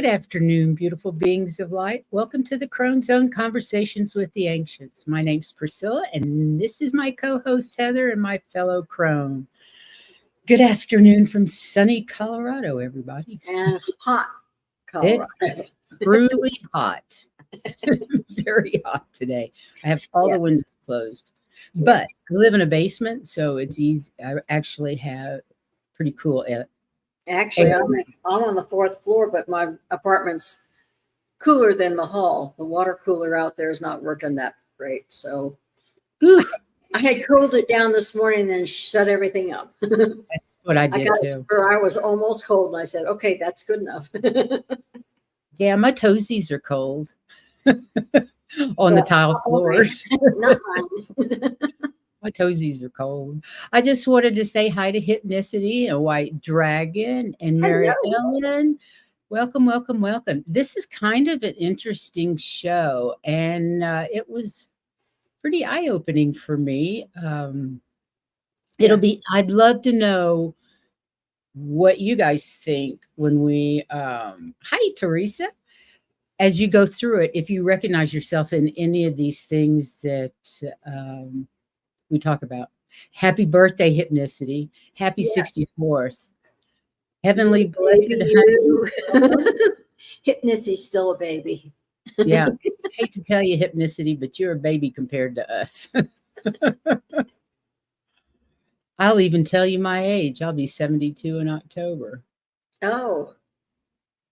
Good afternoon, beautiful beings of light. Welcome to the Crone Zone Conversations with the Ancients. My name's Priscilla, and this is my co-host Heather and my fellow Crone. Good afternoon from sunny Colorado, everybody. And hot Colorado. It's brutally hot. Very hot today. I have all the windows closed. But I live in a basement, so it's easy. I actually have pretty cool Actually, I'm on the fourth floor, but my apartment's cooler than the hall. The water cooler out there is not working that great. So I had cooled it down this morning and then shut everything up. That's what I did too. I was almost cold and I said, okay, that's good enough. Yeah, my toesies are cold on the tile floors. Not mine. My toesies are cold. I just wanted to say hi to Hypnicity, a White Dragon, and Mary Ellen. Welcome, welcome, welcome. This is kind of an interesting show, and it was pretty eye-opening for me. I'd love to know what you guys think when we, hi, Teresa. As you go through it, if you recognize yourself in any of these things that we talk about. Happy birthday, Hypnicity. Happy 64th. Heavenly blessed. Hypnicity's still a baby. Yeah. I hate to tell you, Hypnicity, but you're a baby compared to us. I'll even tell you my age. I'll be 72 in October. Oh,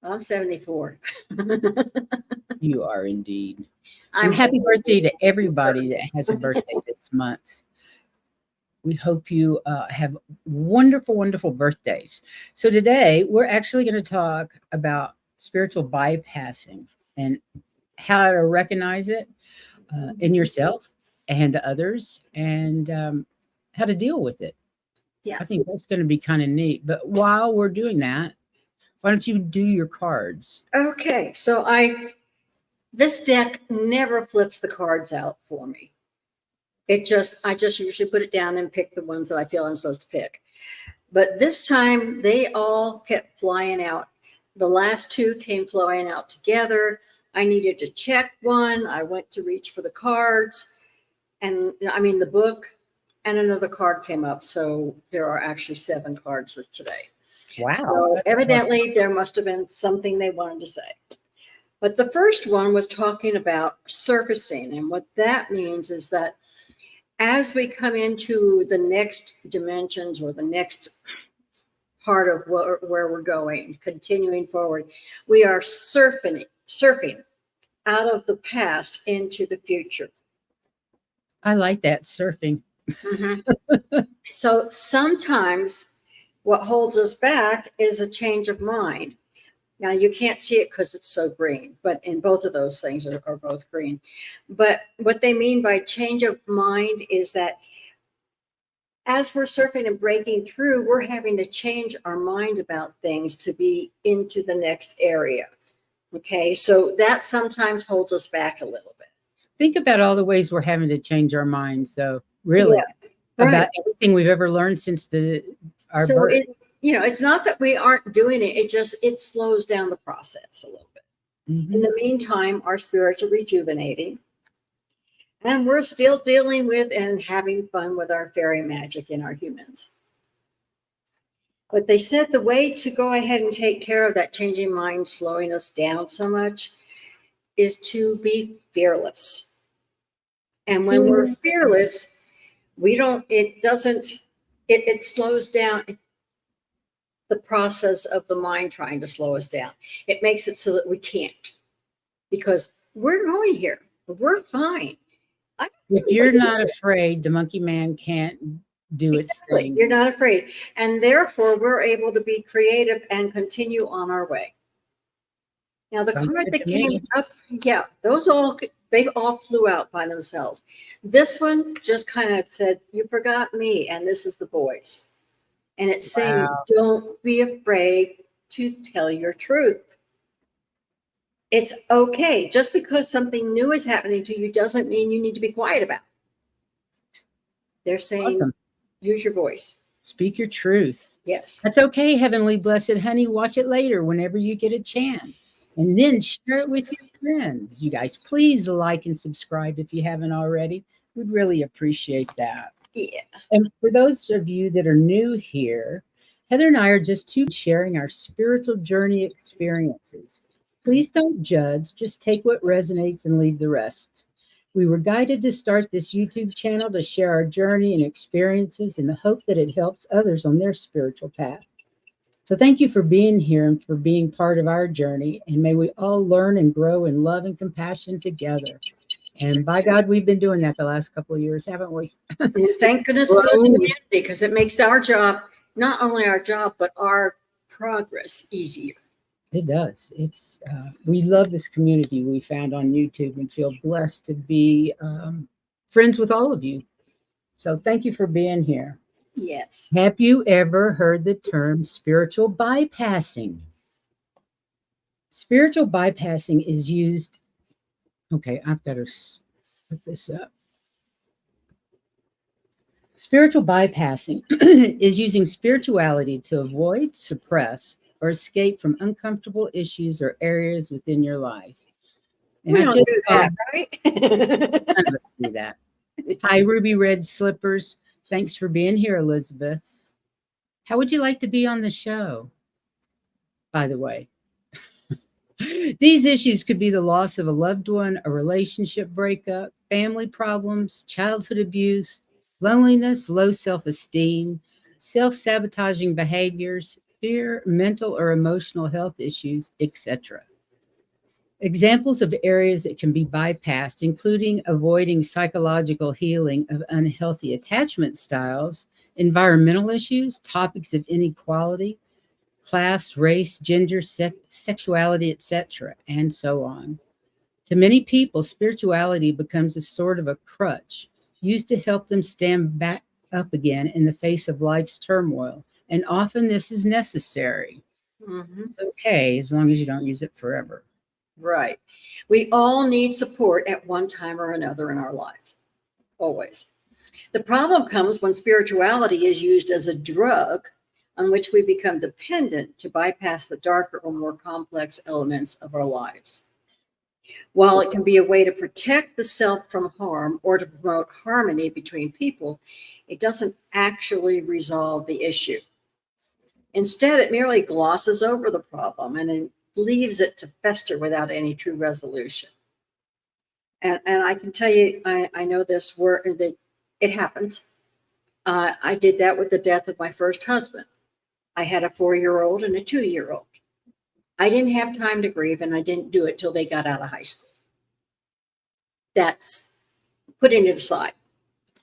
I'm 74. You are indeed. And happy birthday to everybody that has a birthday this month. We hope you have wonderful, wonderful birthdays. So today we're actually going to talk about spiritual bypassing and how to recognize it in yourself and others, and how to deal with it. Yeah, I think that's going to be kind of neat. But while we're doing that, why don't you do your cards? Okay, so this deck never flips the cards out for me. I just usually put it down and pick the ones that I feel I'm supposed to pick. But this time they all kept flying out. The last two came flying out together. I needed to check one. I went to reach for the cards the book, and another card came up. So there are actually 7 cards today. Wow. So evidently there must have been something they wanted to say. But the first one was talking about surfacing. And what that means is that as we come into the next dimensions or the next part of where we're going, continuing forward, we are surfing out of the past into the future. I like that, surfing. Mm-hmm. So sometimes what holds us back is a change of mind. Now, you can't see it because it's so green, but in both of those things are both green. But what they mean by change of mind is that as we're surfing and breaking through, we're having to change our minds about things to be into the next area. Okay, so that sometimes holds us back a little bit. Think about all the ways we're having to change our minds, though, really, about everything we've ever learned since our birth. It's not that we aren't doing it. It slows down the process a little bit. Mm-hmm. In the meantime, our spirits are rejuvenating. And we're still dealing with and having fun with our fairy magic in our humans. But they said the way to go ahead and take care of that changing mind slowing us down so much is to be fearless. And when we're fearless, it slows down the process of the mind trying to slow us down. It makes it so that we can't, because we're going here. We're fine. If you're not afraid, the monkey man can't do its thing. You're not afraid. And therefore, we're able to be creative and continue on our way. Now, the card that came up, they all flew out by themselves. This one just kind of said, you forgot me, and this is the voice. And it's saying, don't be afraid to tell your truth. It's okay. Just because something new is happening to you doesn't mean you need to be quiet about it. They're saying, use your voice. Speak your truth. Yes. That's okay, heavenly blessed honey. Watch it later whenever you get a chance. And then share it with your friends. You guys, please like and subscribe if you haven't already. We'd really appreciate that. Yeah. And for those of you that are new here, Heather and I are just two sharing our spiritual journey experiences. Please don't judge, just take what resonates and leave the rest. We were guided to start this YouTube channel to share our journey and experiences in the hope that it helps others on their spiritual path. So thank you for being here and for being part of our journey. And may we all learn and grow in love and compassion together. And by God, we've been doing that the last couple of years, haven't we? And thank goodness for this community, because it makes our job, not only our job, but our progress easier. It does. It's we love this community we found on YouTube and feel blessed to be friends with all of you. So thank you for being here. Yes. Have you ever heard the term spiritual bypassing? Spiritual bypassing is used. Okay, I've got to put this up. Spiritual bypassing is using spirituality to avoid, suppress, or escape from uncomfortable issues or areas within your life. And we I don't just do that, right? none of us do that. Hi, Ruby Red Slippers. Thanks for being here, Elizabeth. How would you like to be on the show, by the way? These issues could be the loss of a loved one, a relationship breakup, family problems, childhood abuse, loneliness, low self-esteem, self-sabotaging behaviors, fear, mental or emotional health issues, etc. Examples of areas that can be bypassed, including avoiding psychological healing of unhealthy attachment styles, environmental issues, topics of inequality, class, race, gender, sexuality, etc., and so on. To many people, spirituality becomes a sort of a crutch used to help them stand back up again in the face of life's turmoil. And often this is necessary. Mm-hmm. It's okay as long as you don't use it forever. Right. We all need support at one time or another in our life. Always. The problem comes when spirituality is used as a drug on which we become dependent to bypass the darker or more complex elements of our lives. While it can be a way to protect the self from harm or to promote harmony between people, it doesn't actually resolve the issue. Instead, it merely glosses over the problem and it leaves it to fester without any true resolution. And I can tell you, I know this word that it happens. I did that with the death of my first husband. I had a 4-year-old and a 2-year-old. I didn't have time to grieve, and I didn't do it till they got out of high school. That's putting it aside.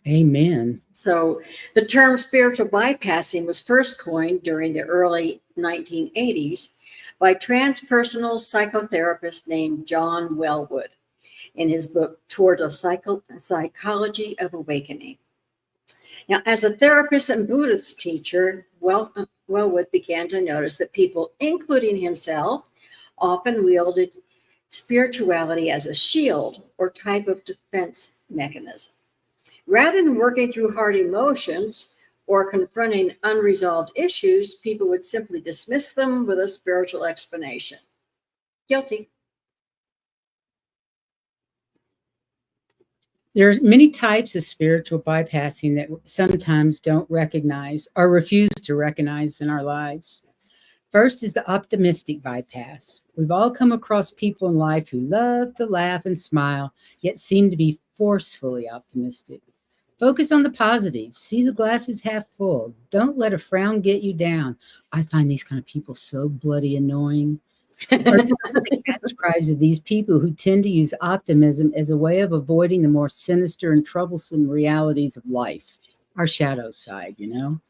Amen. So the term spiritual bypassing was first coined during the early 1980s by transpersonal psychotherapist named John Wellwood in his book, Toward a Psychology of Awakening. Now, as a therapist and Buddhist teacher, Wellwood began to notice that people, including himself, often wielded spirituality as a shield or type of defense mechanism. Rather than working through hard emotions or confronting unresolved issues, people would simply dismiss them with a spiritual explanation. Guilty. There are many types of spiritual bypassing that sometimes don't recognize or refuse to recognize in our lives. First is the optimistic bypass. We've all come across people in life who love to laugh and smile, yet seem to be forcefully optimistic. Focus on the positive. See the glass is half full. Don't let a frown get you down. I find these kind of people so bloody annoying. The catch cries of these people who tend to use optimism as a way of avoiding the more sinister and troublesome realities of life, our shadow side, you know.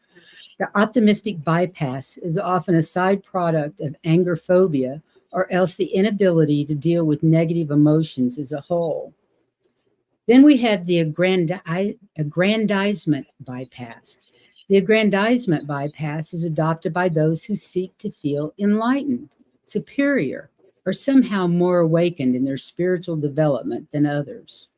The optimistic bypass is often a side product of anger phobia or else the inability to deal with negative emotions as a whole. Then we have the aggrandizement bypass. The aggrandizement bypass is adopted by those who seek to feel enlightened, superior, or somehow more awakened in their spiritual development than others.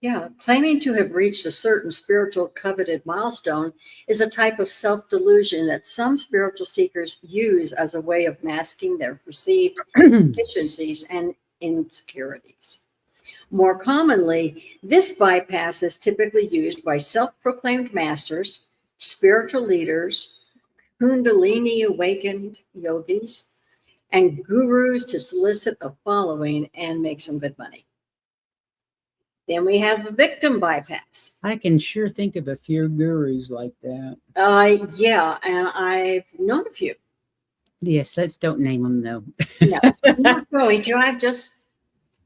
Yeah, claiming to have reached a certain spiritual coveted milestone is a type of self-delusion that some spiritual seekers use as a way of masking their perceived deficiencies and insecurities. More commonly, this bypass is typically used by self-proclaimed masters, spiritual leaders, Kundalini awakened yogis, and gurus to solicit a following and make some good money. Then we have the victim bypass. I can sure think of a few gurus like that. Yeah, and I've known a few. Yes, let's don't name them though. No, I'm not going to. I just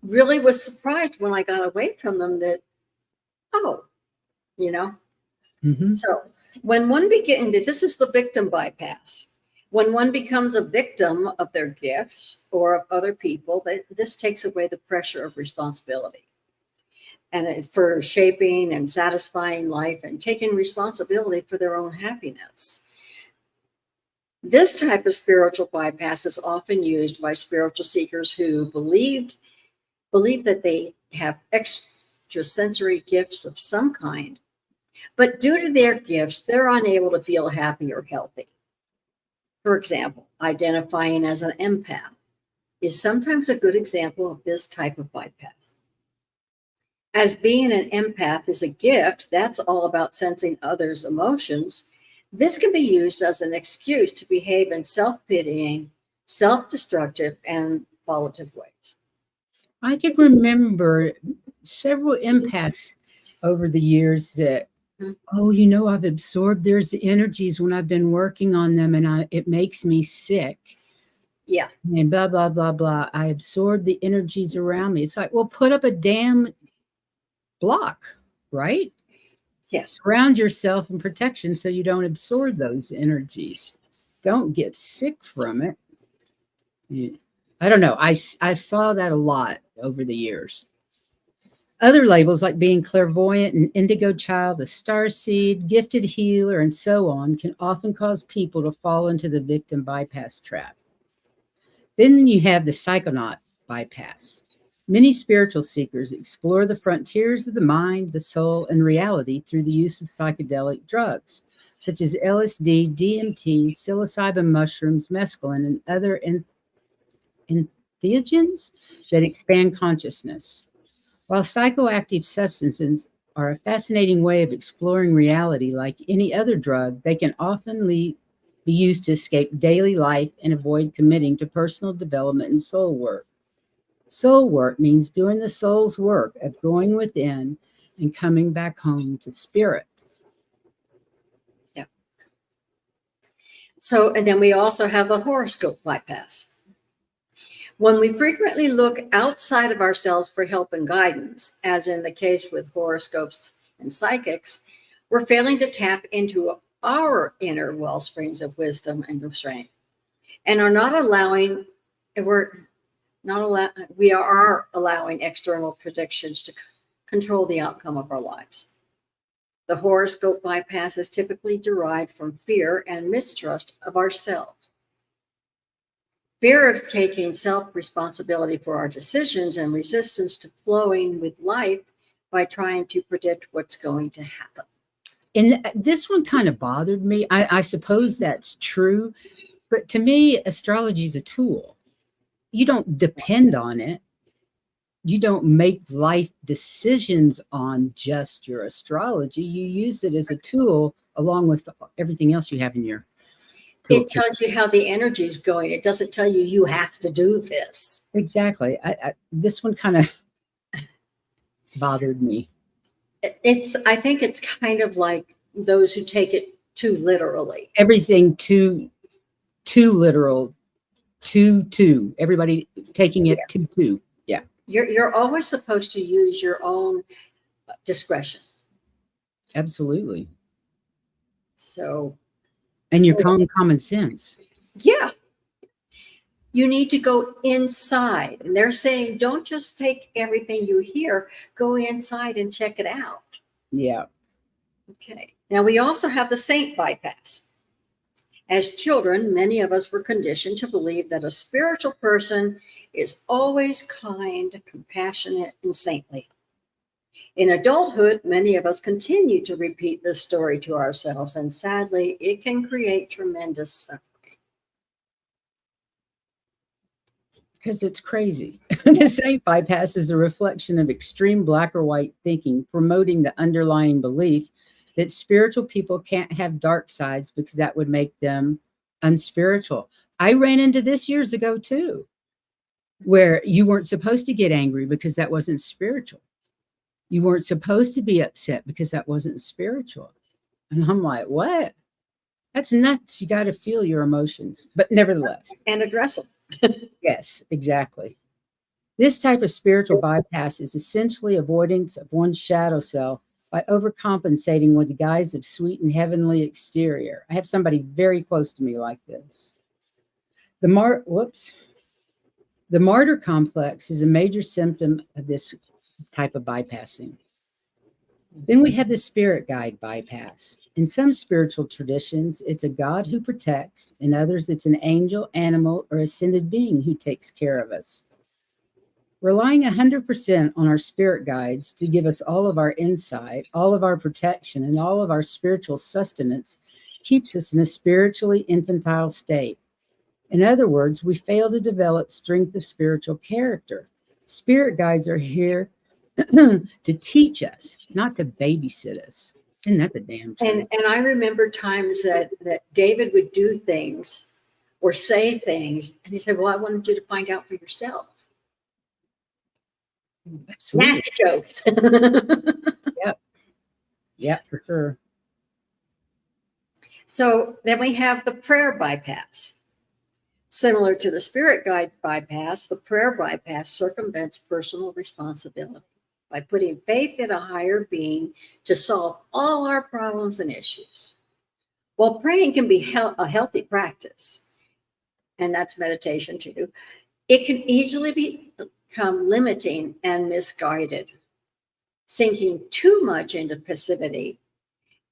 really was surprised when I got away from them that, oh, you know. Mm-hmm. So when one begins, this is the victim bypass. When one becomes a victim of their gifts or of other people, this takes away the pressure of responsibility. And it's for shaping and satisfying life and taking responsibility for their own happiness. This type of spiritual bypass is often used by spiritual seekers who believe that they have extrasensory gifts of some kind, but due to their gifts, they're unable to feel happy or healthy. For example, identifying as an empath is sometimes a good example of this type of bypass. As being an empath is a gift, that's all about sensing others' emotions. This can be used as an excuse to behave in self-pitying, self-destructive, and volatile ways. I can remember several empaths over the years that, oh, you know, I've absorbed their energies when I've been working on them, and it makes me sick. Yeah. And blah, blah, blah, blah. I absorb the energies around me. It's like, well, put up a damn block, right? Yes. Surround yourself in protection so you don't absorb those energies. Don't get sick from it. Yeah. I don't know. I saw that a lot over the years. Other labels like being clairvoyant, an indigo child, a starseed, gifted healer, and so on can often cause people to fall into the victim bypass trap. Then you have the psychonaut bypass. Many spiritual seekers explore the frontiers of the mind, the soul, and reality through the use of psychedelic drugs, such as LSD, DMT, psilocybin mushrooms, mescaline, and other entheogens that expand consciousness. While psychoactive substances are a fascinating way of exploring reality like any other drug, they can often be used to escape daily life and avoid committing to personal development and soul work. Soul work means doing the soul's work of going within and coming back home to spirit. Yeah. So, and then we also have a horoscope bypass. When we frequently look outside of ourselves for help and guidance, as in the case with horoscopes and psychics, we're failing to tap into our inner well springs of wisdom and restraint, and we are allowing external predictions to control the outcome of our lives. The horoscope bypass is typically derived from fear and mistrust of ourselves. Fear of taking self-responsibility for our decisions and resistance to flowing with life by trying to predict what's going to happen. And this one kind of bothered me. I suppose that's true. But to me, astrology is a tool. You don't depend on it. You don't make life decisions on just your astrology. You use it as a tool along with everything else you have in your toolkit. It tells you how the energy is going. It doesn't tell you you have to do this. Exactly. This one kind of bothered me. I think it's kind of like those who take it too literally. Everything too literal, too. Everybody taking it too. Yeah. You're always supposed to use your own discretion. Absolutely. So. And your common sense. Yeah. You need to go inside. And they're saying, don't just take everything you hear, go inside and check it out. Yeah. Okay. Now we also have the saint bypass. As children, many of us were conditioned to believe that a spiritual person is always kind, compassionate, and saintly. In adulthood, many of us continue to repeat this story to ourselves, and sadly, it can create tremendous suffering. Because it's crazy. The saint bypass is a reflection of extreme black or white thinking, promoting the underlying belief that spiritual people can't have dark sides because that would make them unspiritual. I ran into this years ago too, where you weren't supposed to get angry because that wasn't spiritual. You weren't supposed to be upset because that wasn't spiritual. And I'm like, what? That's nuts. You got to feel your emotions, but nevertheless. And address them. Yes, exactly. This type of spiritual bypass is essentially avoidance of one's shadow self by overcompensating with the guise of sweet and heavenly exterior. I have somebody very close to me like this. The martyr complex is a major symptom of this type of bypassing. Then we have the spirit guide bypass. In some spiritual traditions, it's a God who protects. In others, it's an angel, animal, or ascended being who takes care of us. Relying 100% on our spirit guides to give us all of our insight, all of our protection, and all of our spiritual sustenance keeps us in a spiritually infantile state. In other words, we fail to develop strength of spiritual character. Spirit guides are here to teach us, not to babysit us. Isn't that the damn truth? And I remember times that David would do things or say things, and he said, well, I wanted you to find out for yourself. Absolutely. Nasty jokes. Yep, for sure. So then we have the prayer bypass. Similar to the spirit guide bypass, the prayer bypass circumvents personal responsibility by putting faith in a higher being to solve all our problems and issues. While praying can be a healthy practice, and that's meditation too, it can easily become limiting and misguided. Sinking too much into passivity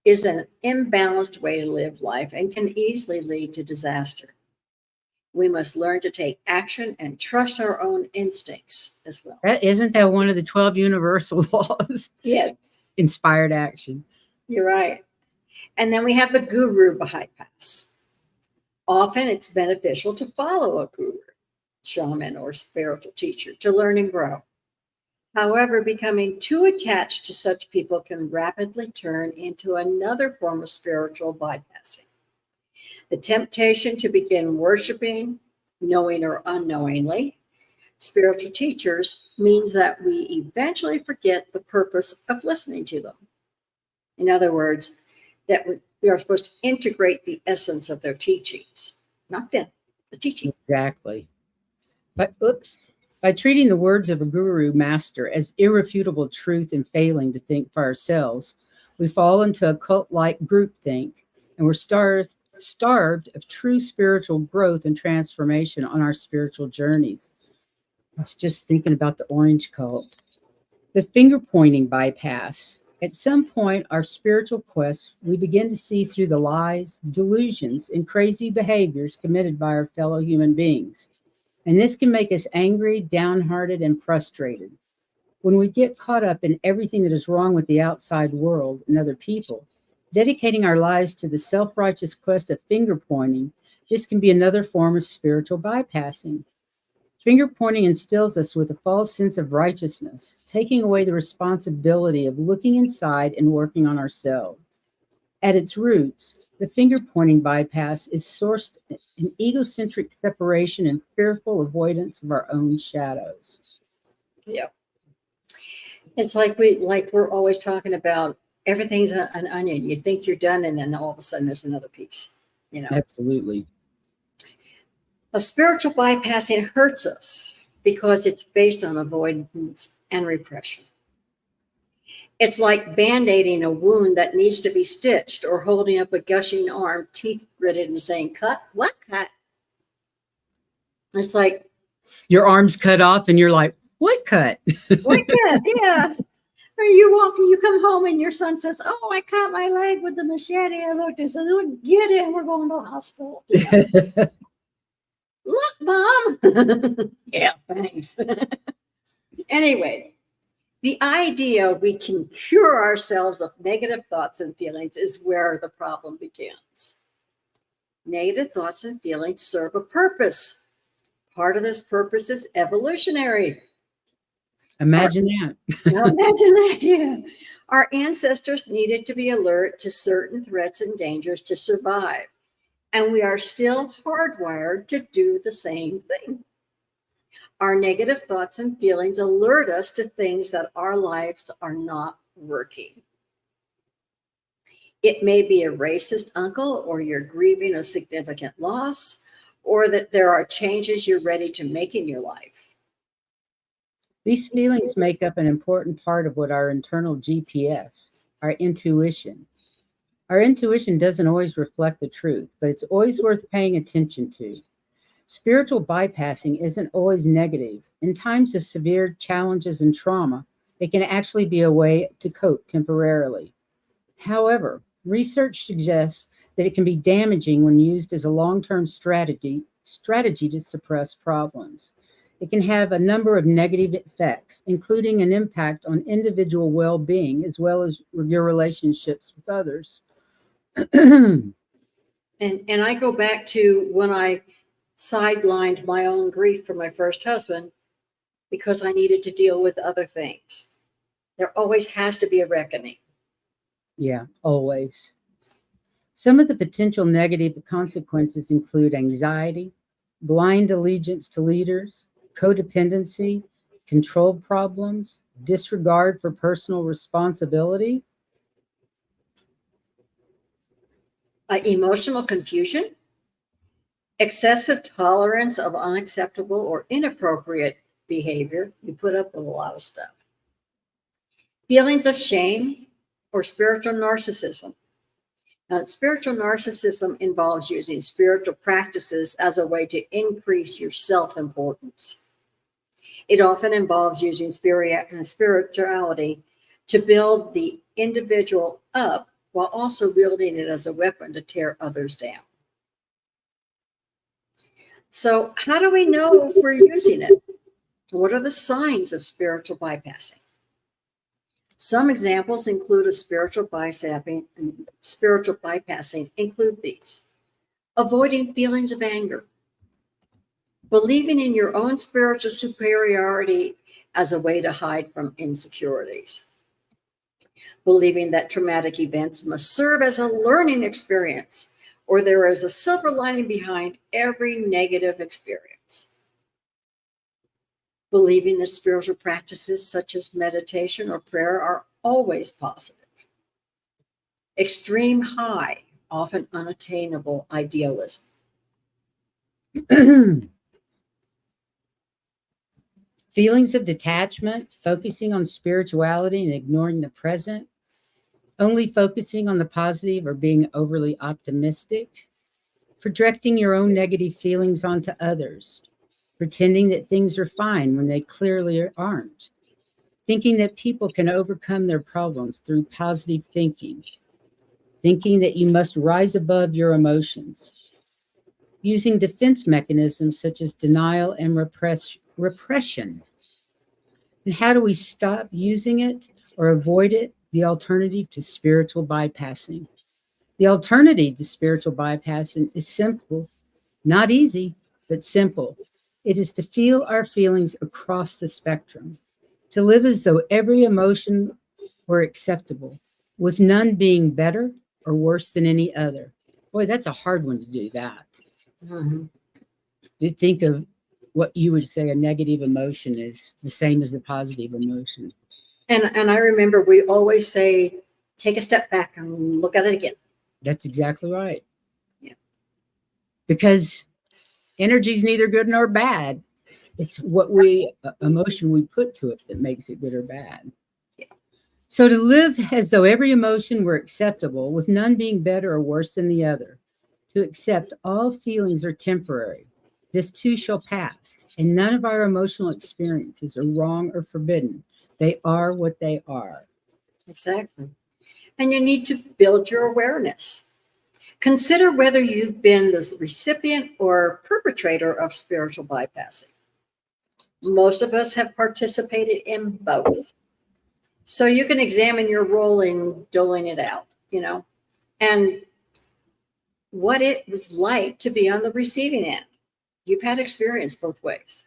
is an imbalanced way to live life and can easily lead to disaster. We must learn to take action and trust our own instincts as well. Isn't that one of the 12 universal laws? Yes. Inspired action. You're right. And then we have the guru bypass. Often it's beneficial to follow a guru, shaman, or spiritual teacher to learn and grow. However, becoming too attached to such people can rapidly turn into another form of spiritual bypassing. The temptation to begin worshiping, knowing or unknowingly, spiritual teachers means that we eventually forget the purpose of listening to them. In other words, that we are supposed to integrate the essence of their teachings, not them, the teaching. Exactly. But by treating the words of a guru master as irrefutable truth and failing to think for ourselves, we fall into a cult-like groupthink, and we're starved of true spiritual growth and transformation on our spiritual journeys. I was just thinking about the orange cult. The finger-pointing bypass. At some point, our spiritual quest, we begin to see through the lies, delusions, and crazy behaviors committed by our fellow human beings. And this can make us angry, downhearted, and frustrated. When we get caught up in everything that is wrong with the outside world and other people, dedicating our lives to the self-righteous quest of finger-pointing, this can be another form of spiritual bypassing. Finger-pointing instills us with a false sense of righteousness, taking away the responsibility of looking inside and working on ourselves. At its roots, the finger-pointing bypass is sourced in egocentric separation and fearful avoidance of our own shadows. Yeah. It's like we're always talking about everything's an onion. You think you're done, and then all of a sudden there's another piece. Absolutely. A spiritual bypassing hurts us because it's based on avoidance and repression. It's like band-aiding a wound that needs to be stitched, or holding up a gushing arm, teeth gritted, and saying, cut? What cut? It's like your arm's cut off and you're like, what cut? What cut? Yeah. Or you come home and your son says, oh, I cut my leg with the machete. I looked and said, look, get in, we're going to the hospital. Look, Mom. Yeah, thanks. Anyway, The idea we can cure ourselves of negative thoughts and feelings is where the problem begins. Negative thoughts and feelings serve a purpose. Part of this purpose is evolutionary. Imagine that. Now imagine that, yeah. Our ancestors needed to be alert to certain threats and dangers to survive. And we are still hardwired to do the same thing. Our negative thoughts and feelings alert us to things that our lives are not working. It may be a racist uncle, or you're grieving a significant loss, or that there are changes you're ready to make in your life. These feelings make up an important part of what our internal GPS, our intuition. Our intuition doesn't always reflect the truth, but it's always worth paying attention to. Spiritual bypassing isn't always negative. In times of severe challenges and trauma, it can actually be a way to cope temporarily. However, research suggests that it can be damaging when used as a long-term strategy to suppress problems. It can have a number of negative effects, including an impact on individual well-being as well as your relationships with others. And I go back to when I sidelined my own grief for my first husband because I needed to deal with other things. There always has to be a reckoning. Yeah, always. Some of the potential negative consequences include anxiety, blind allegiance to leaders, codependency, control problems, disregard for personal responsibility, emotional confusion, excessive tolerance of unacceptable or inappropriate behavior. You put up with a lot of stuff. Feelings of shame or spiritual narcissism. Now, spiritual narcissism involves using spiritual practices as a way to increase your self-importance. It often involves using spirituality to build the individual up while also wielding it as a weapon to tear others down. So how do we know if we're using it? What are the signs of spiritual bypassing? Some examples include spiritual bypassing include these: avoiding feelings of anger, believing in your own spiritual superiority as a way to hide from insecurities, believing that traumatic events must serve as a learning experience, or there is a silver lining behind every negative experience, believing that spiritual practices such as meditation or prayer are always positive, extreme high, often unattainable idealism. Feelings of detachment, focusing on spirituality and ignoring the present, only focusing on the positive or being overly optimistic, projecting your own negative feelings onto others, pretending that things are fine when they clearly aren't, thinking that people can overcome their problems through positive thinking, thinking that you must rise above your emotions, using defense mechanisms such as denial and repression. And how do we stop using it or avoid it? The alternative to spiritual bypassing. The alternative to spiritual bypassing is simple, not easy, but simple. It is to feel our feelings across the spectrum, to live as though every emotion were acceptable, with none being better or worse than any other. Boy, that's a hard one to do that. Mm-hmm. To think of what you would say a negative emotion is the same as the positive emotion. And I remember we always say, take a step back and look at it again. That's exactly right. Yeah. Because energy is neither good nor bad. It's what emotion we put to it that makes it good or bad. Yeah. So to live as though every emotion were acceptable, with none being better or worse than the other, to accept all feelings are temporary. This too shall pass, and none of our emotional experiences are wrong or forbidden. They are what they are. Exactly. And you need to build your awareness. Consider whether you've been the recipient or perpetrator of spiritual bypassing. Most of us have participated in both. So you can examine your role in doling it out, and what it was like to be on the receiving end. You've had experience both ways.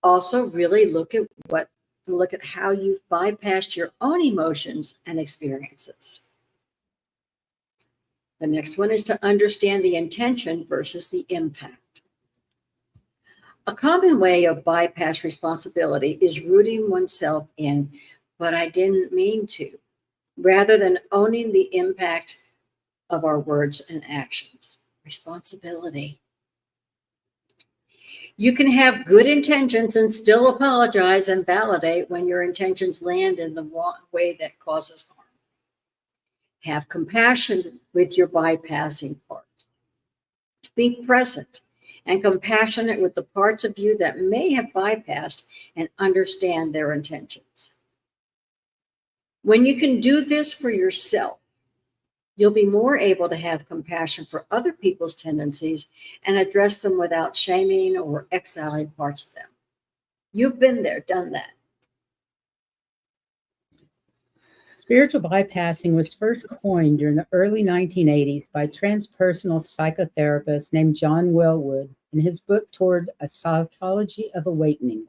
Also, really look at how you've bypassed your own emotions and experiences. The next one is to understand the intention versus the impact. A common way of bypass responsibility is rooting oneself in, but I didn't mean to, rather than owning the impact of our words and actions. Responsibility. You can have good intentions and still apologize and validate when your intentions land in the way that causes harm. Have compassion with your bypassing parts. Be present and compassionate with the parts of you that may have bypassed and understand their intentions. When you can do this for yourself, you'll be more able to have compassion for other people's tendencies and address them without shaming or exiling parts of them. You've been there, done that. Spiritual bypassing was first coined during the early 1980s by transpersonal psychotherapist named John Wellwood in his book Toward a Psychology of Awakening.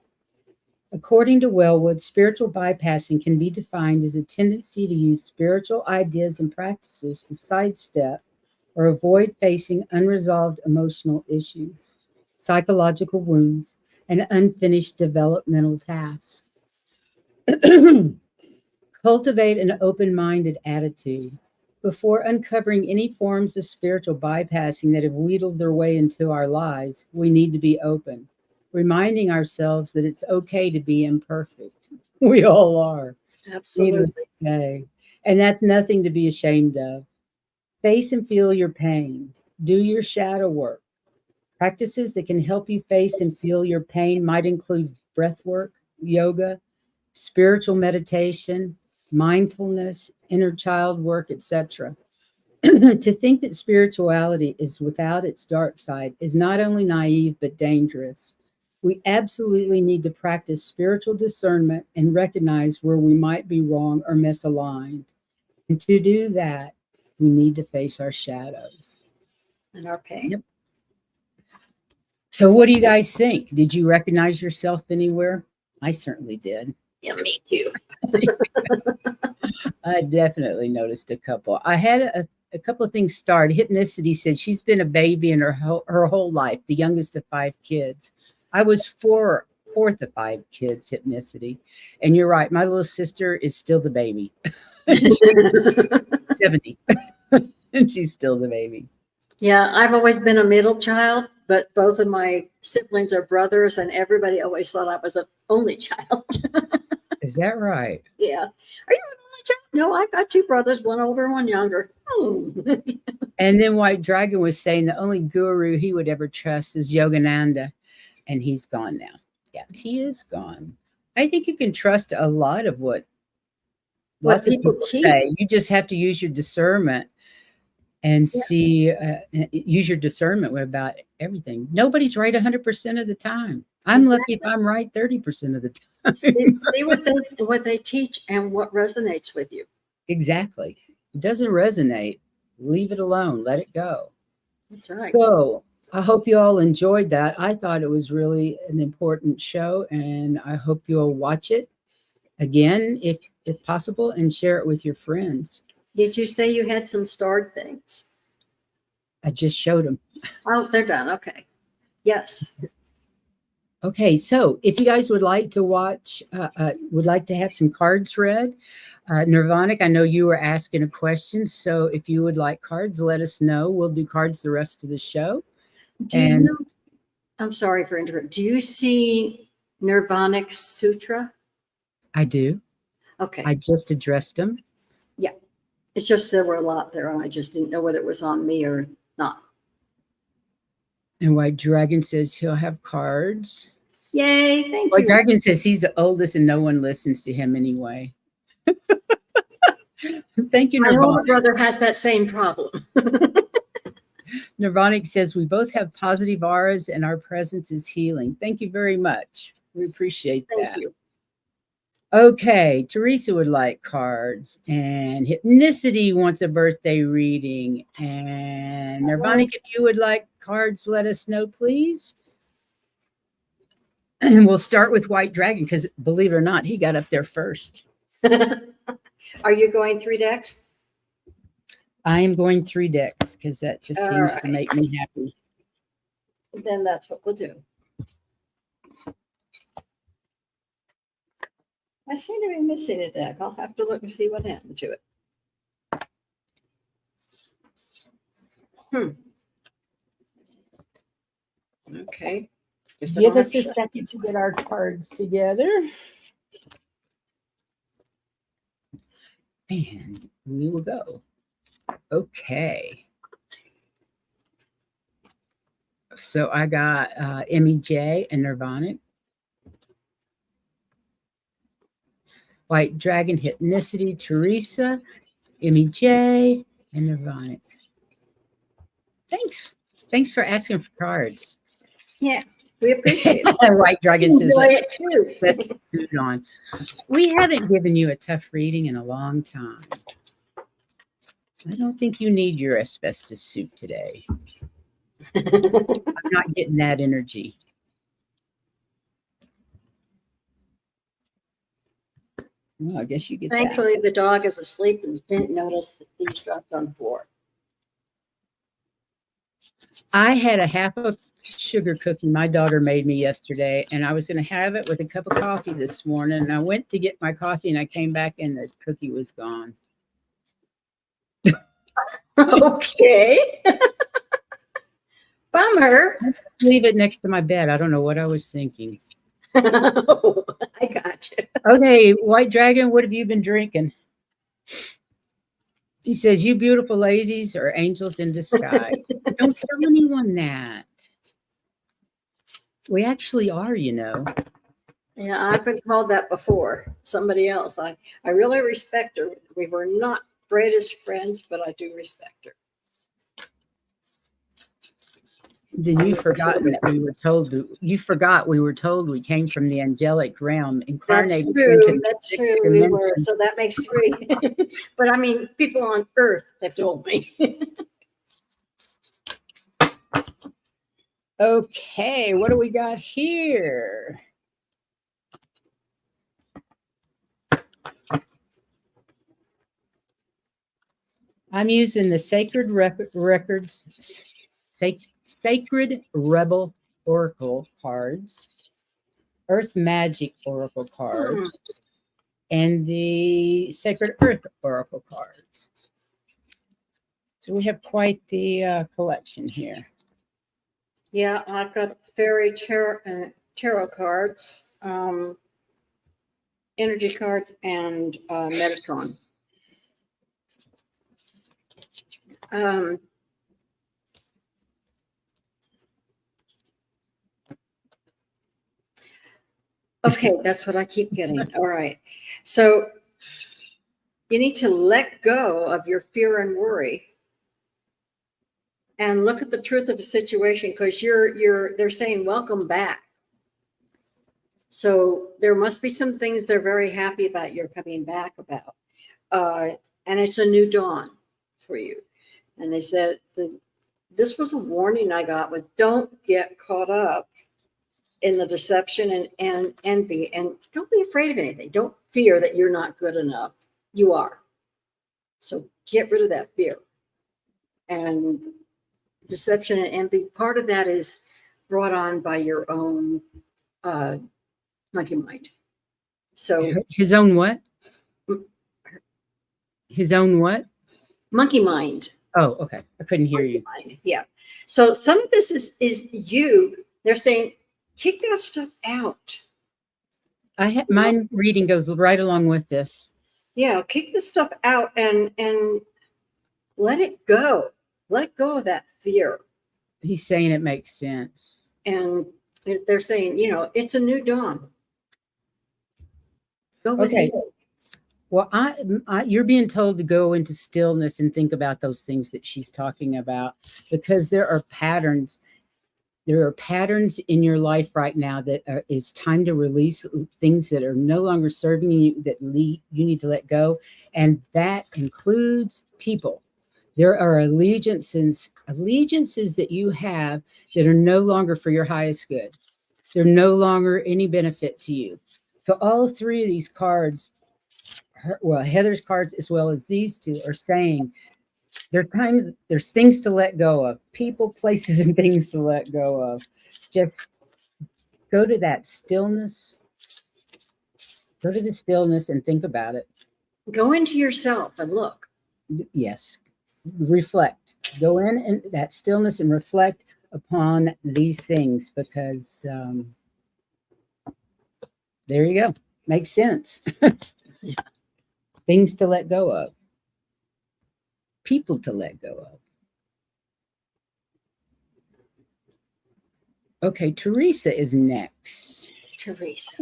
According to Wellwood, spiritual bypassing can be defined as a tendency to use spiritual ideas and practices to sidestep or avoid facing unresolved emotional issues, psychological wounds, and unfinished developmental tasks. Cultivate an open-minded attitude. Before uncovering any forms of spiritual bypassing that have wheedled their way into our lives, we need to be open, reminding ourselves that it's okay to be imperfect. We all are. Absolutely. Needless to say. And that's nothing to be ashamed of. Face and feel your pain. Do your shadow work. Practices that can help you face and feel your pain might include breath work, yoga, spiritual meditation, mindfulness, inner child work, etc. To think that spirituality is without its dark side is not only naive but dangerous. We absolutely need to practice spiritual discernment and recognize where we might be wrong or misaligned. And to do that, we need to face our shadows And our pain. Yep. So what do you guys think? Did you recognize yourself anywhere? I certainly did. Yeah, me too. I definitely noticed a couple. I had a couple of things start. Hypnicity said she's been a baby in her whole life, the youngest of 5 kids. I was fourth of 5 kids, Hypnicity. And you're right, my little sister is still the baby. 70. And she's still the baby. Yeah, I've always been a middle child, but both of my siblings are brothers, and everybody always thought I was the only child. Is that right? Yeah. Are you an only child? No, I've got 2 brothers, one older and one younger. And then White Dragon was saying the only guru he would ever trust is Yogananda, and he's gone now. Yeah, he is gone. I think you can trust a lot of what lots of people say. You just have to use your discernment and see, use your discernment about everything. Nobody's right 100% of the time. I'm lucky if I'm right 30% of the time. See what they teach and what resonates with you. Exactly. It doesn't resonate, leave it alone. Let it go. That's right. So I hope you all enjoyed that. I thought it was really an important show, and I hope you'll watch it again, if possible, and share it with your friends. Did you say you had some starred things? I just showed them. Oh, they're done. Okay. Yes. Okay, so if you guys would like to watch, would like to have some cards read, Nirvanic, I know you were asking a question, so if you would like cards, let us know. We'll do cards the rest of the show. I'm sorry for interrupting. Do you see Nirvanic Sutra? I do. Okay. I just addressed them. Yeah. It's just there were a lot there, and I just didn't know whether it was on me or not. And White Dragon says he'll have cards. Yay, thank you. White Dragon says he's the oldest and no one listens to him anyway. Thank you, Nirvana. My older brother has that same problem. Nirvanic says we both have positive auras and our presence is healing. Thank you very much. We appreciate that. Thank you. Okay, Teresa would like cards, and Hypnicity wants a birthday reading. And Nirvanic, if you would like cards, let us know, please. And we'll start with White Dragon because, believe it or not, he got up there first. Are you going 3 decks? I am going 3 decks because that just seems to make me happy. Then that's what we'll do. I seem to be missing a deck. I'll have to look and see what happened to it. Okay. Give us a second to get our cards together. And we will go. Okay. So I got Emmy J and Nirvanic. White Dragon, Hypnicity, Teresa, Emmy J, and Nirvanic. Thanks for asking for cards. Yeah, we appreciate it. White Dragon says too. Best suit on. We haven't given you a tough reading in a long time. I don't think you need your asbestos suit today. I'm not getting that energy. Well, I guess you get Thankfully, the dog is asleep and didn't notice that these dropped on the floor. I had a half a sugar cookie my daughter made me yesterday, and I was going to have it with a cup of coffee this morning. And I went to get my coffee, and I came back, and the cookie was gone. Okay. Bummer. Leave it next to my bed. I don't know what I was thinking. Oh, I got you. Okay, White Dragon, what have you been drinking? He says, you beautiful ladies are angels in disguise. Don't tell anyone that. We actually are, you know. Yeah, I've been called that before. Somebody else. I really respect her. We were not greatest friends, but I do respect her. Then you've forgotten that we were told. You forgot we were told we came from the angelic realm, incarnated into the That's sixth true. dimension. We were, so that makes 3. But I mean, people on Earth have told me. Okay, what do we got here? I'm using the Sacred Records, Sacred Rebel Oracle cards, Earth Magic Oracle cards, and the Sacred Earth Oracle cards. So we have quite the collection here. Yeah, I've got fairy tarot cards, energy cards, and Metatron. Okay, that's what I keep getting. All right. So you need to let go of your fear and worry and look at the truth of the situation, because they're saying welcome back. So there must be some things they're very happy about you're coming back about. And it's a new dawn for you. And they said this was a warning I got with, don't get caught up in the deception and envy, and don't be afraid of anything. Don't fear that you're not good enough. You are. So get rid of that fear. And deception and envy, part of that is brought on by your own monkey mind. So his own what? His own what? Monkey mind. Oh, okay. I couldn't hear you. Mind. Yeah. So some of this is you. They're saying, kick that stuff out. My reading goes right along with this. Yeah, kick this stuff out and let it go. Let go of that fear. He's saying it makes sense. And they're saying, it's a new dawn. Go with it. Well, you're being told to go into stillness and think about those things that she's talking about, because there are patterns. There are patterns in your life right now that it's time to release things that are no longer serving you, that you need to let go. And that includes people. There are allegiances that you have that are no longer for your highest good. They're no longer any benefit to you. So all three of these cards, well, Heather's cards as well as these two, are saying there's things to let go of, people, places, and things to let go of. Just go to that stillness. Go to the stillness and think about it. Go into yourself and look. Yes. Reflect. Go in that stillness and reflect upon these things, because there you go. Makes sense. Things to let go of. People to let go of. Okay, Teresa is next.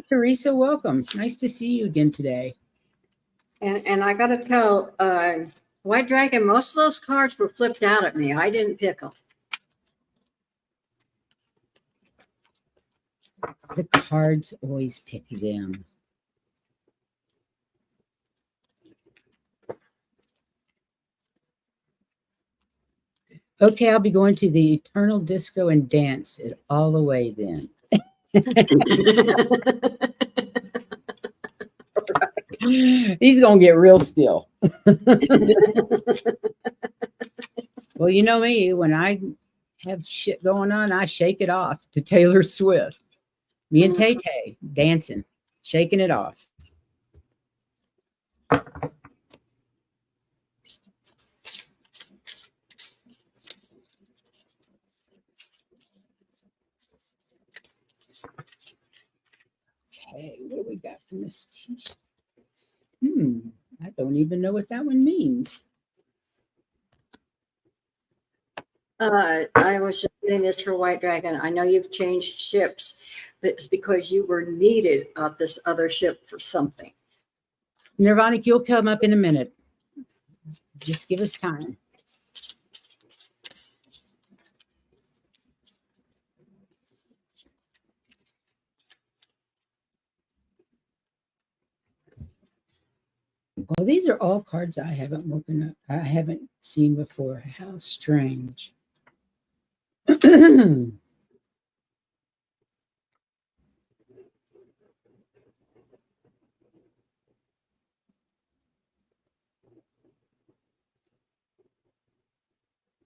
Teresa, welcome. Nice to see you again today. And I got to tell, White Dragon, most of those cards were flipped out at me. I didn't pick them. The cards always pick them. Okay, I'll be going to the eternal disco and dance it all the way then. He's going to get real still. Well, you know me, when I have shit going on, I shake it off to Taylor Swift. Me and Tay-Tay dancing, shaking it off. Okay, what do we got from this t-shirt? I don't even know what that one means. I was just saying this for White Dragon. I know you've changed ships, but it's because you were needed on this other ship for something. Nirvanic, you'll come up in a minute. Just give us time. Well, these are all cards I haven't woken up. I haven't seen before. How strange.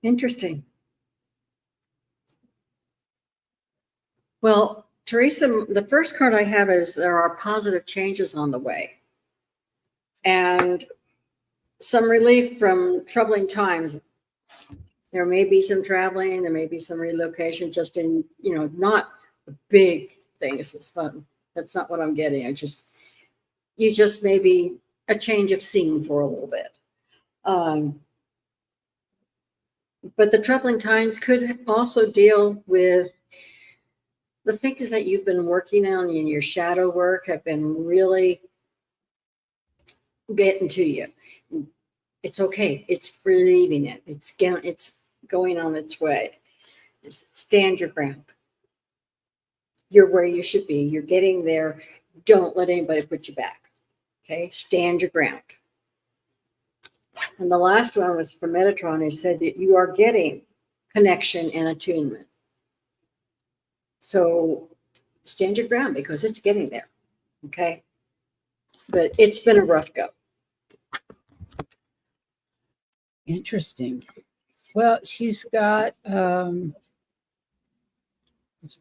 Interesting. Well, Teresa, the first card I have is there are positive changes on the way. And some relief from troubling times. There may be some traveling, there may be some relocation, just in, not big things. That's fun. That's not what I'm getting. You just maybe a change of scene for a little bit. But the troubling times could also deal with the things that you've been working on in your shadow work have been really getting to you. It's okay. It's relieving it. It's going on its way. Just stand your ground. You're where you should be. You're getting there. Don't let anybody put you back. Okay? Stand your ground. And the last one was from Metatron. He said that you are getting connection and attunement. So stand your ground because it's getting there. Okay? But it's been a rough go. Interesting. Well, she's got just a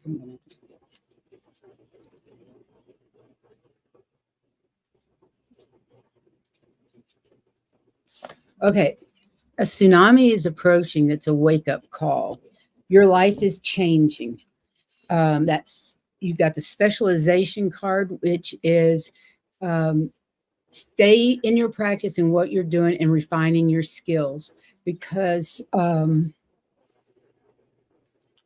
minute. Okay. A tsunami is approaching. That's a wake-up call. Your life is changing. You've got the specialization card, which is stay in your practice and what you're doing and refining your skills, because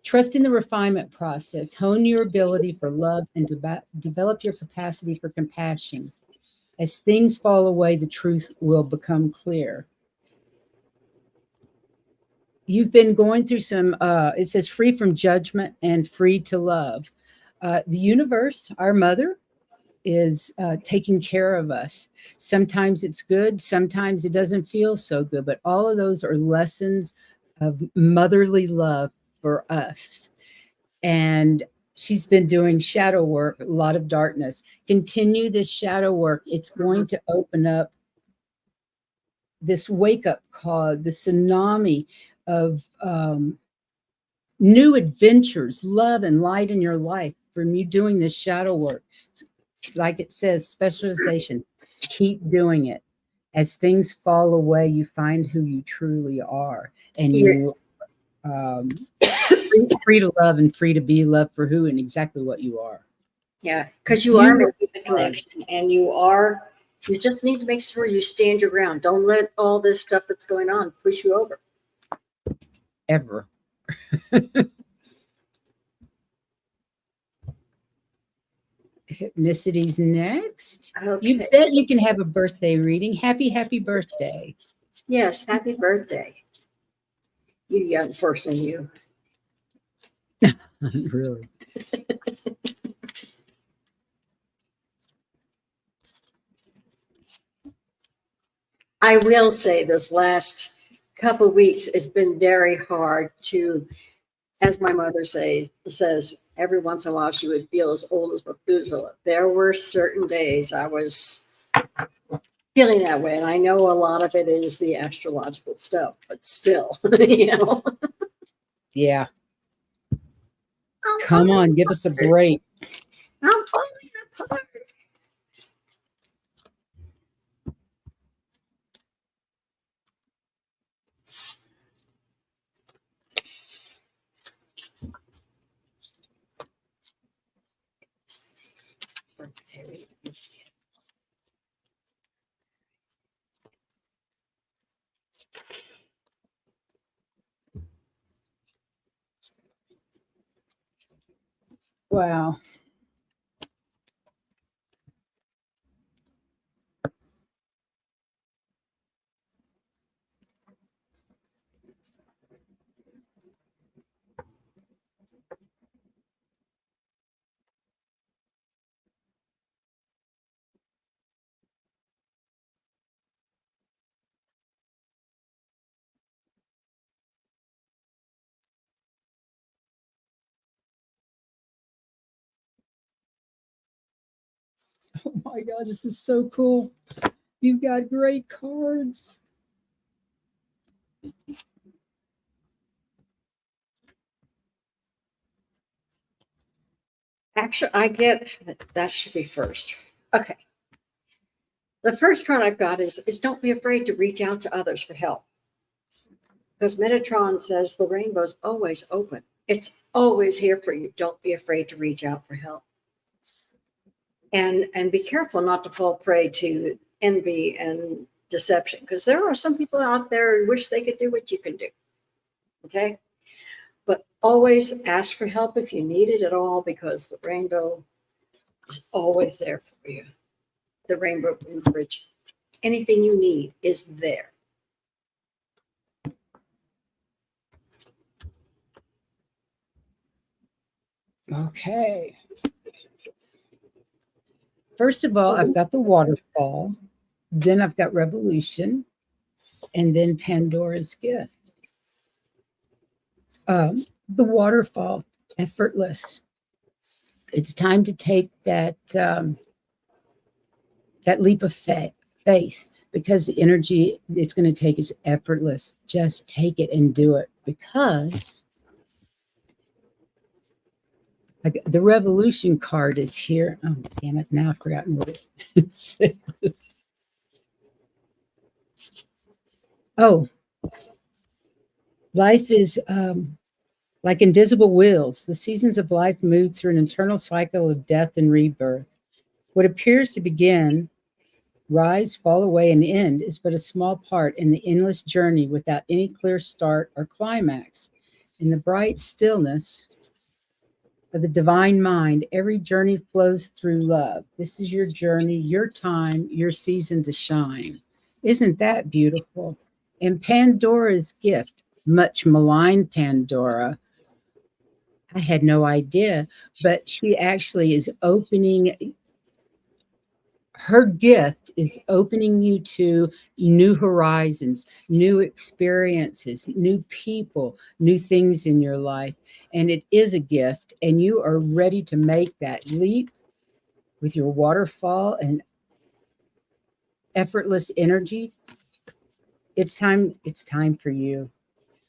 trust in the refinement process, hone your ability for love, and develop your capacity for compassion. As things fall away, the truth will become clear. you've been going through some, it says free from judgment and free to love. The universe, our mother, is taking care of us. Sometimes it's good, sometimes it doesn't feel so good, but all of those are lessons of motherly love for us. And she's been doing shadow work, a lot of darkness. Continue this shadow work. It's going to open up this wake up call, the tsunami of new adventures, love, and light in your life from you doing this shadow work. It's, like it says, specialization. Keep doing it. As things fall away, you find who you truly are, and you free to love and free to be loved for who and exactly what you are. Yeah, because you are making the connection, and you just need to make sure you stand your ground. Don't let all this stuff that's going on push you over. Ever. Hypnicity's next. Okay. You bet you can have a birthday reading. Happy birthday. Yes, happy birthday. You young person, you. Really. I will say this last couple of weeks, it's been very hard to, as my mother says, every once in a while she would feel as old as Methuselah. There were certain days I was feeling that way. And I know a lot of it is the astrological stuff, but still, you know. Yeah. Come on, give us a break. I'm falling apart. Wow. Oh my God, this is so cool. You've got great cards. Actually, that should be first. Okay. The first card I've got is don't be afraid to reach out to others for help. Because Metatron says the rainbow's always open. It's always here for you. Don't be afraid to reach out for help. And be careful not to fall prey to envy and deception, because there are some people out there who wish they could do what you can do. Okay? But always ask for help if you need it at all, because the rainbow is always there for you. The rainbow bridge. Anything you need is there. Okay. First of all, I've got the waterfall, then I've got revolution, and then Pandora's gift. The waterfall, effortless. It's time to take that leap of faith, because the energy it's going to take is effortless. Just take it and do it, because the revolution card is here. Oh, damn it. Now I've forgotten what it says. Oh, life is like invisible wheels. The seasons of life move through an internal cycle of death and rebirth. What appears to begin, rise, fall away, and end is but a small part in the endless journey without any clear start or climax. In the bright stillness of the divine mind, every journey flows through love. This is your journey, your time, your season to shine. Isn't that beautiful? And Pandora's gift, much maligned Pandora. I had no idea, but she actually is opening, her gift is opening you to new horizons, new experiences, new people, new things in your life. And it is a gift, and you are ready to make that leap with your waterfall and effortless energy. It's time for you.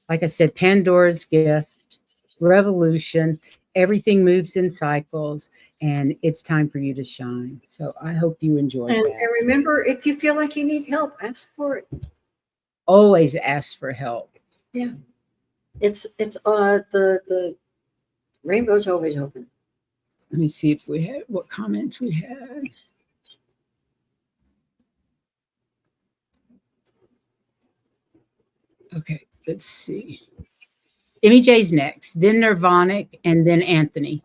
Like I said, Pandora's gift, revolution, everything moves in cycles, and it's time for you to shine. So I hope you enjoyed And that. remember, if you feel like you need help, ask for it. Always ask for help. Yeah. It's the rainbow's always open. Let me see if we had what comments we had. Okay, let's see. Emmy J's next, then Nirvanic, and then Anthony.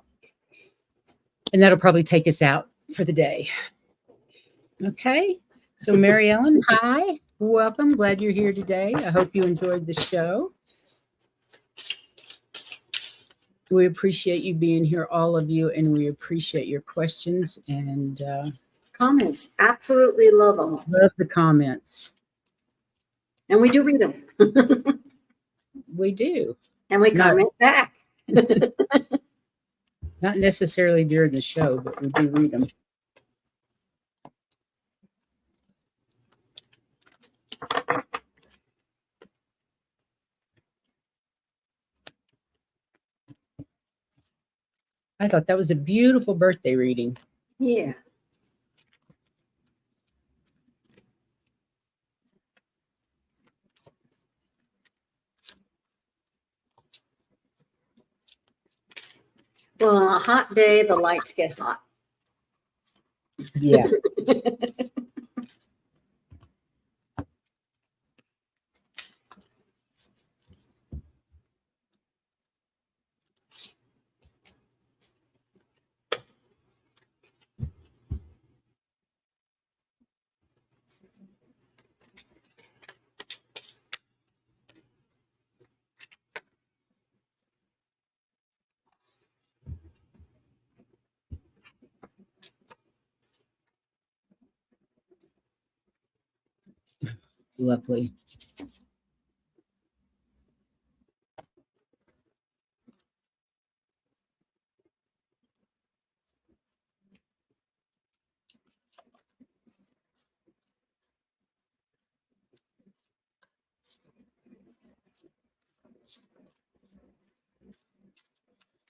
And that'll probably take us out for the day. Okay. So Mary Ellen, hi. Welcome. Glad you're here today. I hope you enjoyed the show. We appreciate you being here, all of you, and we appreciate your questions and comments. Absolutely love them. Love the comments. And we do read them. We do. And we comment back. Not necessarily during the show, but we do read them. I thought that was a beautiful birthday reading. Yeah. Well, on a hot day, the lights get hot. Yeah. Lovely.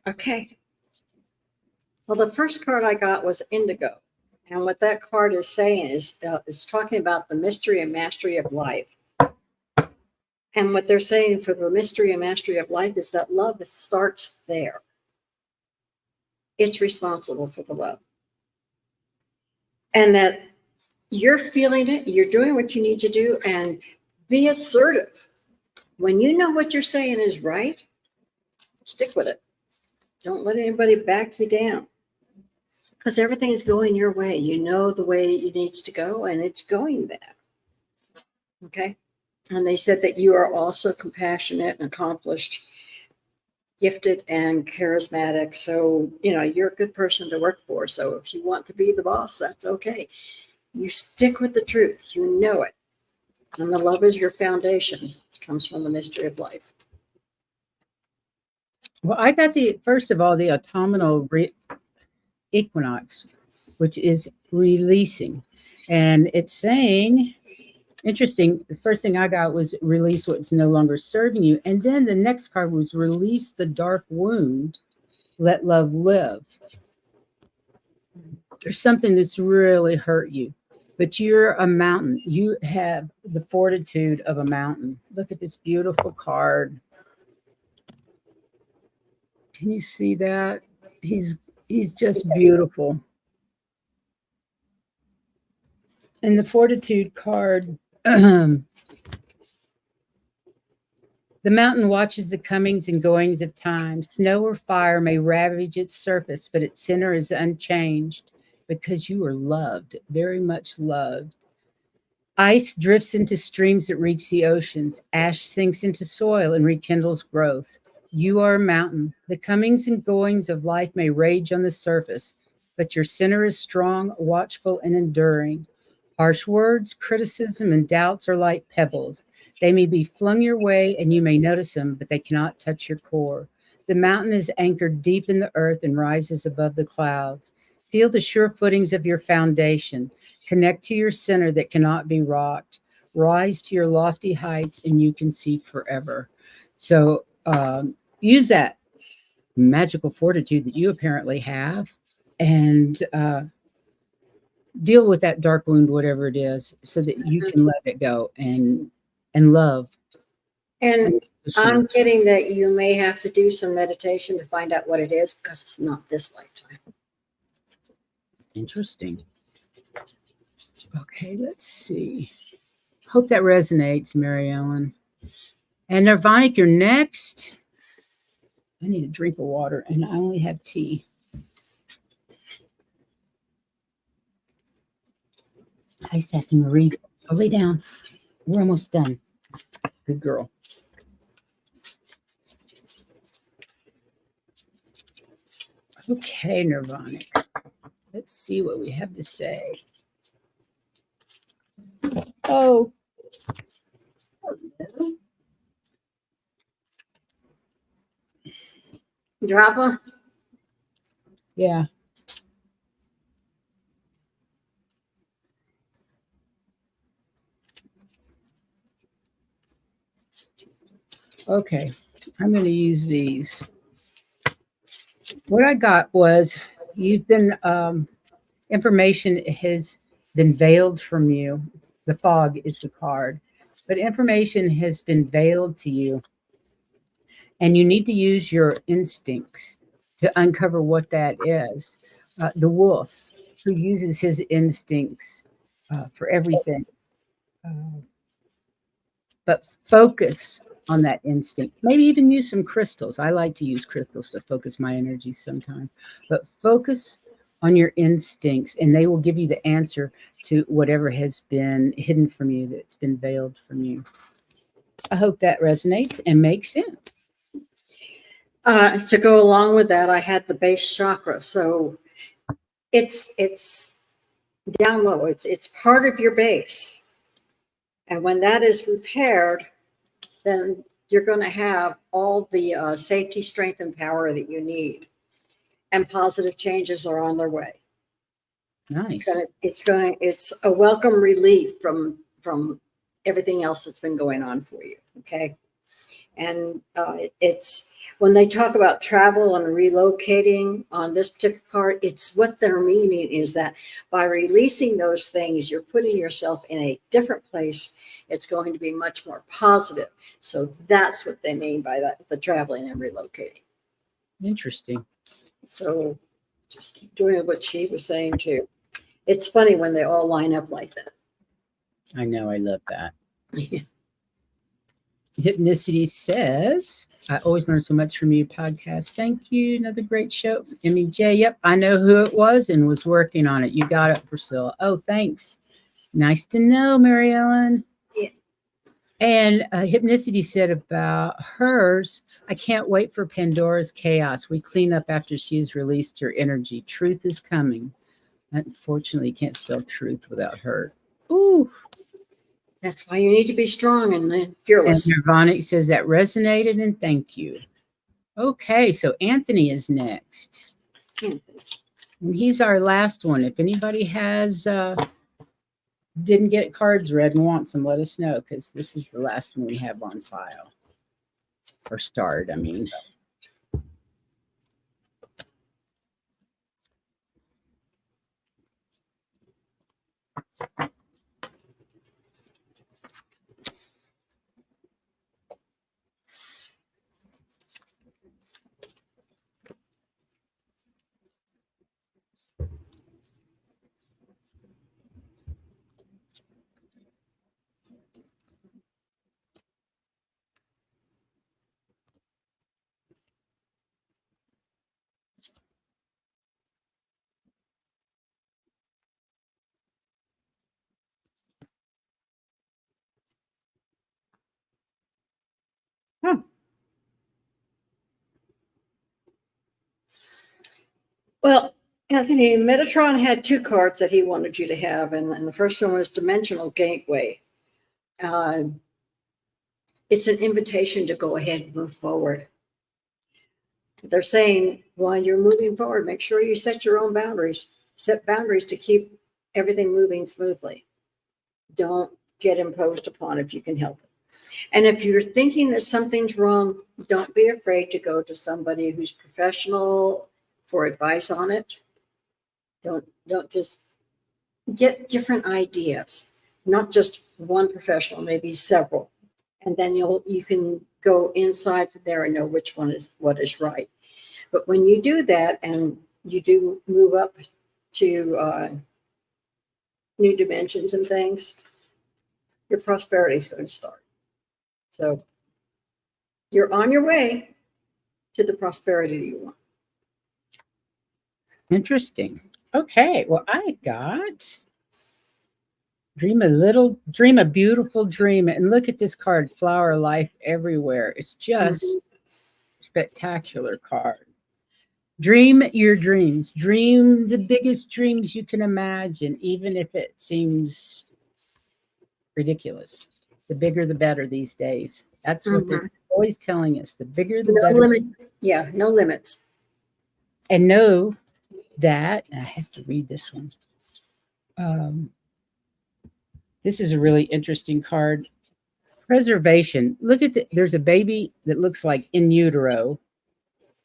Okay. Well, the first card I got was Indigo. And what that card is saying is talking about the mystery and mastery of life. And what they're saying for the mystery and mastery of life is that love starts there. It's responsible for the love. And that you're feeling it, you're doing what you need to do, and be assertive. When you know what you're saying is right, stick with it. Don't let anybody back you down. Because everything is going your way. You know the way it needs to go, and it's going there. Okay? And they said that you are also compassionate and accomplished, gifted and charismatic. So, you're a good person to work for. So if you want to be the boss, that's okay. You stick with the truth. You know it. And the love is your foundation. It comes from the mystery of life. Well, I got first of all, the autumnal equinox, which is releasing. And it's saying, interesting, the first thing I got was release what's no longer serving you. And then the next card was release the dark wound, let love live. There's something that's really hurt you, but you're a mountain. You have the fortitude of a mountain. Look at this beautiful card. Can you see that? He's just beautiful. And the fortitude card, the mountain watches the comings and goings of time. Snow or fire may ravage its surface, but its center is unchanged because you are loved, very much loved. Ice drifts into streams that reach the oceans. Ash sinks into soil and rekindles growth. You are a mountain. The comings and goings of life may rage on the surface, but your center is strong, watchful, and enduring. Harsh words, criticism, and doubts are like pebbles. They may be flung your way and you may notice them, but they cannot touch your core. The mountain is anchored deep in the earth and rises above the clouds. Feel the sure footings of your foundation. Connect to your center that cannot be rocked. Rise to your lofty heights and you can see forever. So use that magical fortitude that you apparently have and deal with that dark wound, whatever it is, so that you can let it go and love. And I'm getting that you may have to do some meditation to find out what it is because it's not this lifetime. Interesting. Okay, let's see. Hope that resonates, Mary Ellen. And Nirvanic, you're next. I need a drink of water, and I only have tea. Hi, Sassy Marie. I'll lay down. We're almost done. Good girl. Okay, Nirvanic. Let's see what we have to say. Oh. Drop her? Yeah. Okay, I'm going to use these. What I got was you've been, information has been veiled from you. The fog is the card, but information has been veiled to you. And you need to use your instincts to uncover what that is. The wolf who uses his instincts for everything. But focus on that instinct. Maybe even use some crystals. I like to use crystals to focus my energy sometimes. But focus on your instincts, and they will give you the answer to whatever has been hidden from you, that's been veiled from you. I hope that resonates and makes sense. To go along with that, I had the base chakra. So it's down low. It's part of your base. And when that is repaired, then you're going to have all the safety, strength, and power that you need. And positive changes are on their way. Nice. It's a welcome relief from everything else that's been going on for you. Okay. And it's when they talk about travel and relocating on this particular part, it's what they're meaning is that by releasing those things, you're putting yourself in a different place. It's going to be much more positive. So that's what they mean by that, the traveling and relocating. Interesting. So just keep doing what she was saying too. It's funny when they all line up like that. I know. I love that. Hypnicity says, I always learn so much from you podcast. Thank you. Another great show. MEJ. Yep. I know who it was and was working on it. You got it, Priscilla. Oh, thanks. Nice to know, Mary Ellen. Yeah. And Hypnicity said about hers, I can't wait for Pandora's chaos. We clean up after she's released her energy. Truth is coming. Unfortunately, you can't spell truth without her. Ooh. That's why you need to be strong and fearless. And Nirvanic says that resonated, and thank you. Okay, so Anthony is next. And he's our last one. If anybody has didn't get cards read and wants them, let us know, because this is the last one we have on file. Or starred, I mean. Well, Anthony, Metatron had 2 cards that he wanted you to have, and the first one was Dimensional Gateway. It's an invitation to go ahead and move forward. They're saying while you're moving forward, make sure you set your own boundaries. Set boundaries to keep everything moving smoothly. Don't get imposed upon if you can help it. And if you're thinking that something's wrong, don't be afraid to go to somebody who's professional for advice on it. Don't just get different ideas, not just one professional, maybe several. And then you can go inside from there and know which one is what is right. But when you do that and you do move up to new dimensions and things, your prosperity is going to start. So you're on your way to the prosperity that you want. Interesting. Okay. Well, I got dream a beautiful dream. And look at this card, Flower Life Everywhere. It's just spectacular card. Dream your dreams. Dream the biggest dreams you can imagine, even if it seems ridiculous. The bigger, the better these days. That's what they're always telling us. The bigger, the better. Limit. Yeah, no limits. And know that, I have to read this one. This is a really interesting card. Preservation. Look at there's a baby that looks like in utero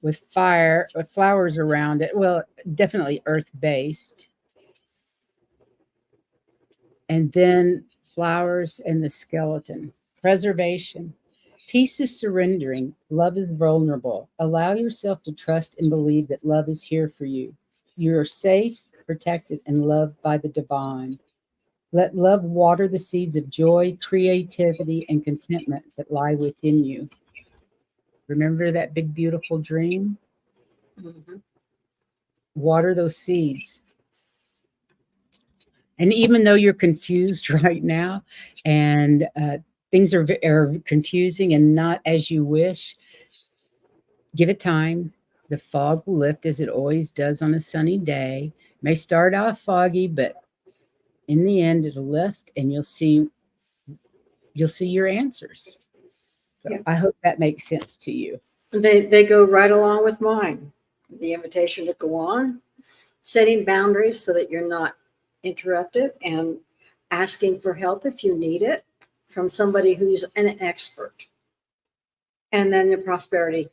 with flowers around it. Well, definitely earth-based. And then flowers and the skeleton. Preservation. Peace is surrendering. Love is vulnerable. Allow yourself to trust and believe that love is here for you. You are safe, protected, and loved by the divine. Let love water the seeds of joy, creativity, and contentment that lie within you. Remember that big, beautiful dream? Water those seeds. And even though you're confused right now and things are confusing and not as you wish, give it time. The fog will lift as it always does on a sunny day. It may start off foggy, but in the end, it'll lift and you'll see your answers. So yeah. I hope that makes sense to you. They go right along with mine. The invitation to go on, setting boundaries so that you're not interrupted, and asking for help if you need it from somebody who's an expert. And then the prosperity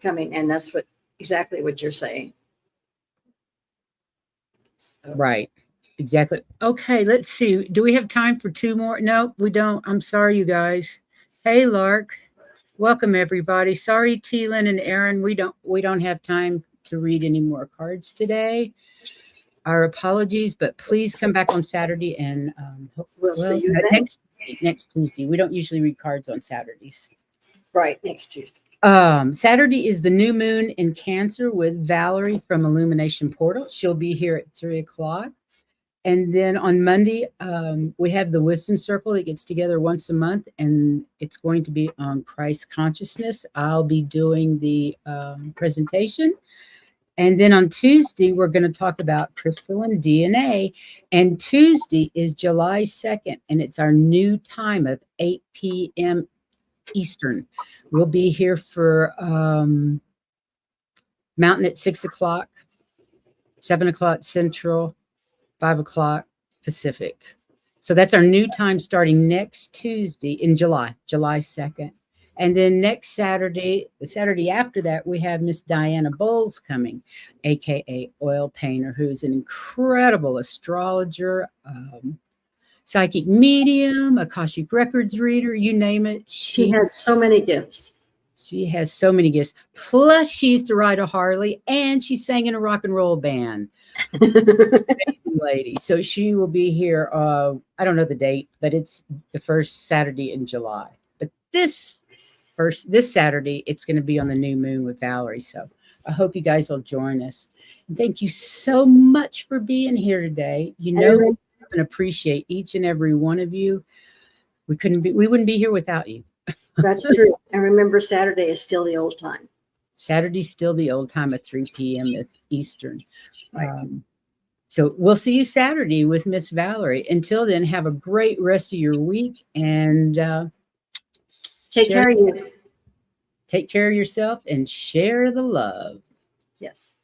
coming, and that's exactly what you're saying. So. Right. Exactly. Okay, let's see. Do we have time for 2 more? No, we don't. I'm sorry, you guys. Hey, Lark. Welcome, everybody. Sorry, Teelan and Aaron. We don't have time to read any more cards today. Our apologies, but please come back on Saturday and we'll see you next Tuesday. We don't usually read cards on Saturdays. Right, next Tuesday. Saturday is the new moon in Cancer with Valerie from Illumination Portal. She'll be here at 3:00. And then on Monday, we have the Wisdom Circle that gets together once a month, and it's going to be on Christ consciousness. I'll be doing the presentation. And then on Tuesday, we're going to talk about crystalline DNA. And Tuesday is July 2nd, and it's our new time of 8 p.m. Eastern. We'll be here for Mountain at 6:00, 7:00 Central, 5:00 Pacific. So that's our new time starting next Tuesday in July 2nd. And then next Saturday, the Saturday after that, we have Miss Diana Bowles coming, aka Oil Painter, who's an incredible astrologer, psychic medium, Akashic Records reader, you name it. She has so many gifts. She has so many gifts. Plus, she used to ride a Harley, and she sang in a rock and roll band. Amazing lady. So she will be here. I don't know the date, but it's the first Saturday in July. But this Saturday, it's going to be on the new moon with Valerie. So I hope you guys will join us. And thank you so much for being here today. You know, and appreciate each and every one of you. We wouldn't be here without you. That's true. And remember, Saturday is still the old time. Saturday's still the old time at 3 p.m. is Eastern. Right. So we'll see you Saturday with Miss Valerie. Until then, have a great rest of your week and take care of you. Take care of yourself and share the love. Yes.